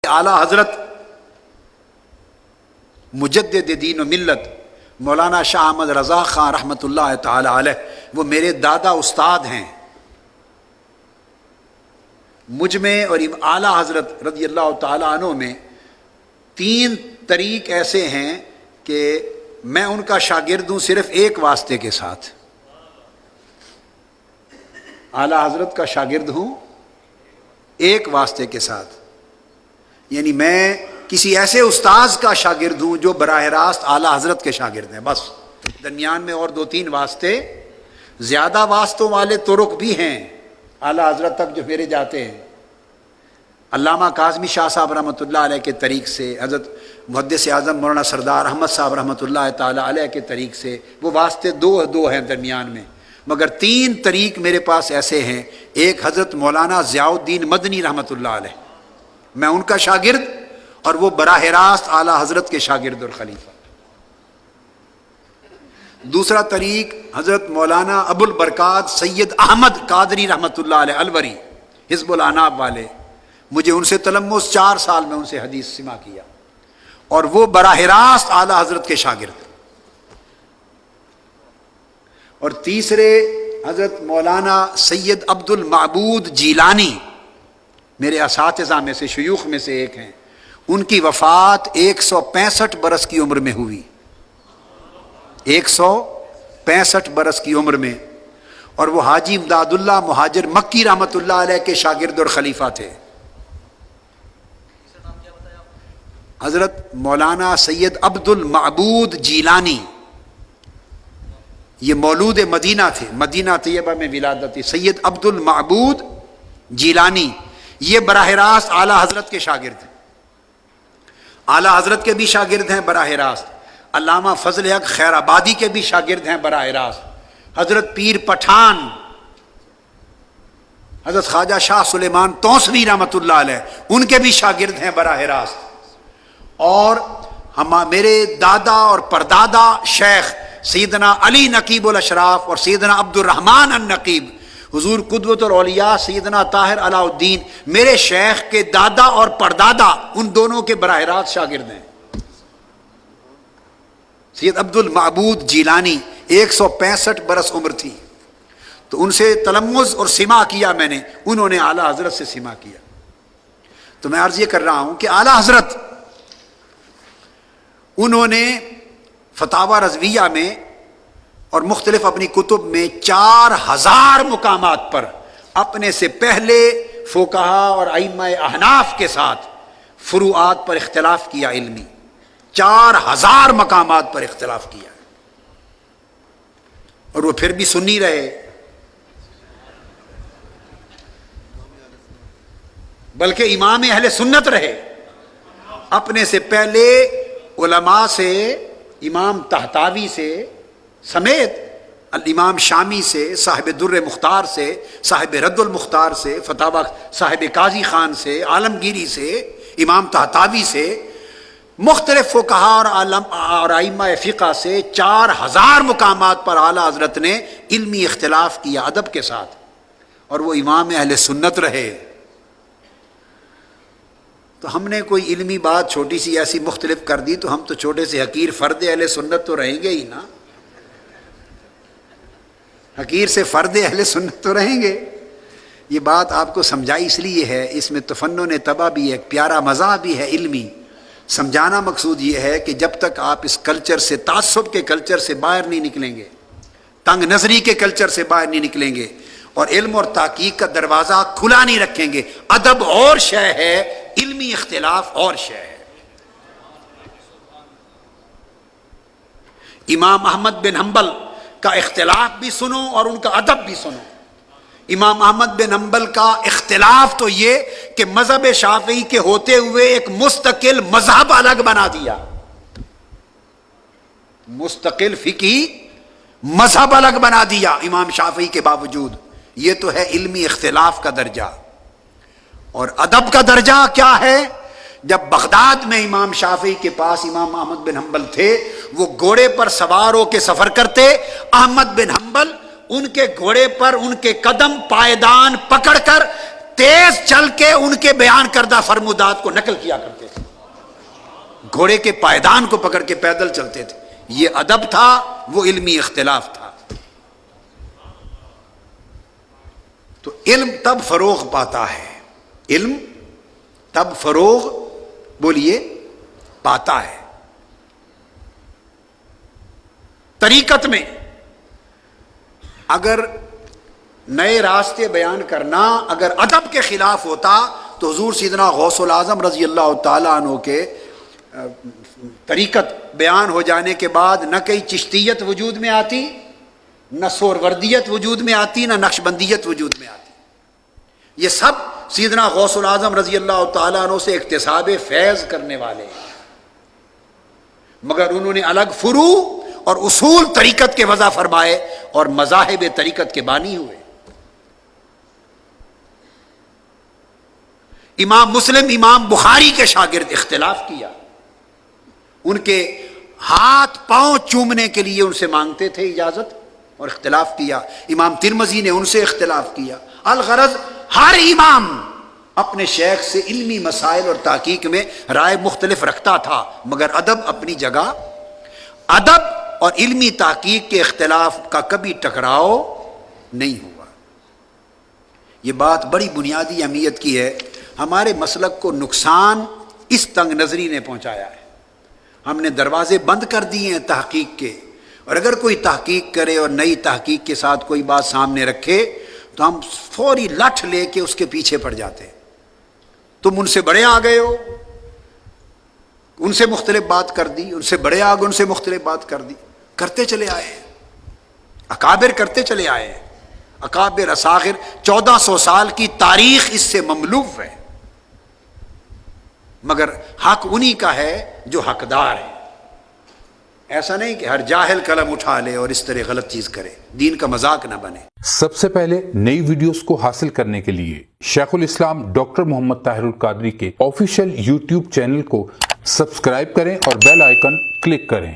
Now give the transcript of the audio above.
اعلیٰ حضرت مجدد دین و ملت مولانا شاہ احمد رضا خان رحمۃ اللہ تعالی علیہ، وہ میرے دادا استاد ہیں۔ مجھ میں اور اعلیٰ حضرت رضی اللہ تعالیٰ عنہ میں 3 طریق ایسے ہیں کہ میں ان کا شاگرد ہوں صرف ایک واسطے کے ساتھ، اعلیٰ حضرت کا شاگرد ہوں ایک واسطے کے ساتھ، یعنی میں کسی ایسے استاذ کا شاگرد ہوں جو براہ راست اعلیٰ حضرت کے شاگرد ہیں، بس درمیان میں اور 2-3 واسطے، زیادہ واسطوں والے طرق بھی ہیں اعلیٰ حضرت تک جو میرے جاتے ہیں۔ علامہ کاظمی شاہ صاحب رحمۃ اللہ علیہ کے طریق سے، حضرت محدث اعظم مولانا سردار احمد صاحب رحمۃ اللہ تعالی علیہ کے طریق سے، وہ واسطے دو ہیں درمیان میں، مگر 3 طریق میرے پاس ایسے ہیں۔ ایک حضرت مولانا ضیاء الدین مدنی رحمۃ اللہ علیہ، میں ان کا شاگرد اور وہ براہ راست اعلیٰ حضرت کے شاگرد اور خلیفہ۔ دوسرا طریق حضرت مولانا ابو البرکات سید احمد قادری رحمۃ اللہ علیہ الوری، حزب العناب والے، مجھے ان سے تلمس 4 سال میں ان سے حدیث سماع کیا، اور وہ براہ راست اعلیٰ حضرت کے شاگرد۔ اور تیسرے حضرت مولانا سید عبد المعبود جیلانی، میرے اساتذہ میں سے، شیوخ میں سے ایک ہیں، ان کی وفات 165 برس کی عمر میں ہوئی، 165 برس کی عمر میں، اور وہ حاجی امداد اللہ مہاجر مکی رحمۃ اللہ علیہ کے شاگرد اور خلیفہ تھے۔ حضرت مولانا سید عبد المعبود جیلانی، یہ مولود مدینہ تھے، مدینہ طیبہ میں ولادت تھی۔ سید عبد المعبود جیلانی یہ براہ راست اعلیٰ حضرت کے شاگرد ہیں، اعلیٰ حضرت کے بھی شاگرد ہیں براہ راست، علامہ فضل حق خیر آبادی کے بھی شاگرد ہیں براہ راست، حضرت پیر پٹھان، حضرت خواجہ شاہ سلیمان توسوی رحمۃ اللہ علیہ، ان کے بھی شاگرد ہیں براہ راست، اور میرے دادا اور پردادا شیخ سیدنا علی نقیب الاشراف اور سیدنا عبد الرحمن النقیب، حضور قدوۃ الاولیاء سیدنا طاہر علاء الدین، میرے شیخ کے دادا اور پردادا، ان دونوں کے براہ راست شاگرد ہیں۔ سید عبد المعبود جیلانی 165 برس عمر تھی، تو ان سے تلمذ اور سماع کیا میں نے، انہوں نے اعلیٰ حضرت سے سماع کیا۔ تو میں عرض یہ کر رہا ہوں کہ اعلیٰ حضرت انہوں نے فتاوی رضویہ میں اور مختلف اپنی کتب میں 4000 مقامات پر اپنے سے پہلے فقہا اور ائمہ احناف کے ساتھ فروعات پر اختلاف کیا، علمی 4000 مقامات پر اختلاف کیا، اور وہ پھر بھی سنی رہے، بلکہ امام اہل سنت رہے۔ اپنے سے پہلے علماء سے، امام طحطاوی سے سمیت الامام شامی سے، صاحب در مختار سے، صاحب رد المختار سے، فتاوی صاحب قاضی خان سے، عالمگیری سے، امام طحطاوی سے، مختلف فقہا اور ائمہ فقہ سے 4000 مقامات پر اعلیٰ حضرت نے علمی اختلاف کیا ادب کے ساتھ، اور وہ امام اہل سنت رہے۔ تو ہم نے کوئی علمی بات چھوٹی سی ایسی مختلف کر دی تو ہم تو چھوٹے سے حقیر فرد اہل سنت تو رہیں گے ہی نا، حقیر سے فرد اہل سنت تو رہیں گے۔ یہ بات آپ کو سمجھائی اس لیے ہے، اس میں تفنن طبع بھی ہے، پیارا مزاح بھی ہے علمی۔ سمجھانا مقصود یہ ہے کہ جب تک آپ اس کلچر سے، تعصب کے کلچر سے باہر نہیں نکلیں گے، تنگ نظری کے کلچر سے باہر نہیں نکلیں گے، اور علم اور تحقیق کا دروازہ کھلا نہیں رکھیں گے، ادب اور شے ہے، علمی اختلاف اور شے ہے۔ امام احمد بن حنبل کا اختلاف بھی سنو اور ان کا ادب بھی سنو۔ امام احمد بن حنبل کا اختلاف تو یہ کہ مذہب شافعی کے ہوتے ہوئے ایک مستقل مذہب الگ بنا دیا، مستقل فقہی مذہب الگ بنا دیا امام شافعی کے باوجود۔ یہ تو ہے علمی اختلاف کا درجہ، اور ادب کا درجہ کیا ہے؟ جب بغداد میں امام شافعی کے پاس امام احمد بن حنبل تھے، وہ گھوڑے پر سوار ہو کے سفر کرتے، احمد بن حنبل ان کے گھوڑے پر ان کے قدم پائیدان پکڑ کر تیز چل کے ان کے بیان کردہ فرمودات کو نقل کیا کرتے تھے، گھوڑے کے پائدان کو پکڑ کے پیدل چلتے تھے. یہ ادب تھا، وہ علمی اختلاف تھا. تو علم تب فروغ پاتا ہے، علم تب فروغ بولیے پاتا ہے. طریقت میں اگر نئے راستے بیان کرنا اگر ادب کے خلاف ہوتا تو حضور سیدنا غوث العظم رضی اللہ تعالیٰ عنہ کے طریقت بیان ہو جانے کے بعد نہ کئی چشتیت وجود میں آتی، نہ سوروردیت وجود میں آتی، نہ نقشبندیت وجود میں آتی. یہ سب سیدنا غوث العظم رضی اللہ تعالیٰ عنہ سے اکتساب فیض کرنے والے ہیں، مگر انہوں نے الگ فروع اور اصول طریقت کے وضع فرمائے اور مذاہب طریقت کے بانی ہوئے. امام مسلم امام بخاری کے شاگرد اختلاف کیا، ان کے ہاتھ پاؤں چومنے کے لیے ان سے مانگتے تھے اجازت اور اختلاف کیا. امام ترمذی نے ان سے اختلاف کیا. الغرض ہر امام اپنے شیخ سے علمی مسائل اور تحقیق میں رائے مختلف رکھتا تھا، مگر ادب اپنی جگہ. ادب اور علمی تحقیق کے اختلاف کا کبھی ٹکراؤ نہیں ہوا. یہ بات بڑی بنیادی اہمیت کی ہے. ہمارے مسلک کو نقصان اس تنگ نظری نے پہنچایا ہے. ہم نے دروازے بند کر دیے ہیں تحقیق کے، اور اگر کوئی تحقیق کرے اور نئی تحقیق کے ساتھ کوئی بات سامنے رکھے تو ہم فوری لٹھ لے کے اس کے پیچھے پڑ جاتے ہیں. تم ان سے بڑے آ گئے ہو، ان سے مختلف بات کر دی، ان سے بڑے آ گئے، ان سے مختلف بات کر دی. کرتے چلے آئے ہیں، اکابر کرتے چلے آئے ہیں. اکابر اصاغر 1400 سال کی تاریخ اس سے مملوء ہے، مگر حق انہی کا ہے جو حقدار ہے. ایسا نہیں کہ ہر جاہل قلم اٹھا لے اور اس طرح غلط چیز کرے. دین کا مذاق نہ بنے. سب سے پہلے نئی ویڈیوز کو حاصل کرنے کے لیے شیخ الاسلام ڈاکٹر محمد طاہر القادری کے آفیشیل یوٹیوب چینل کو سبسکرائب کریں اور بیل آئیکن کلک کریں.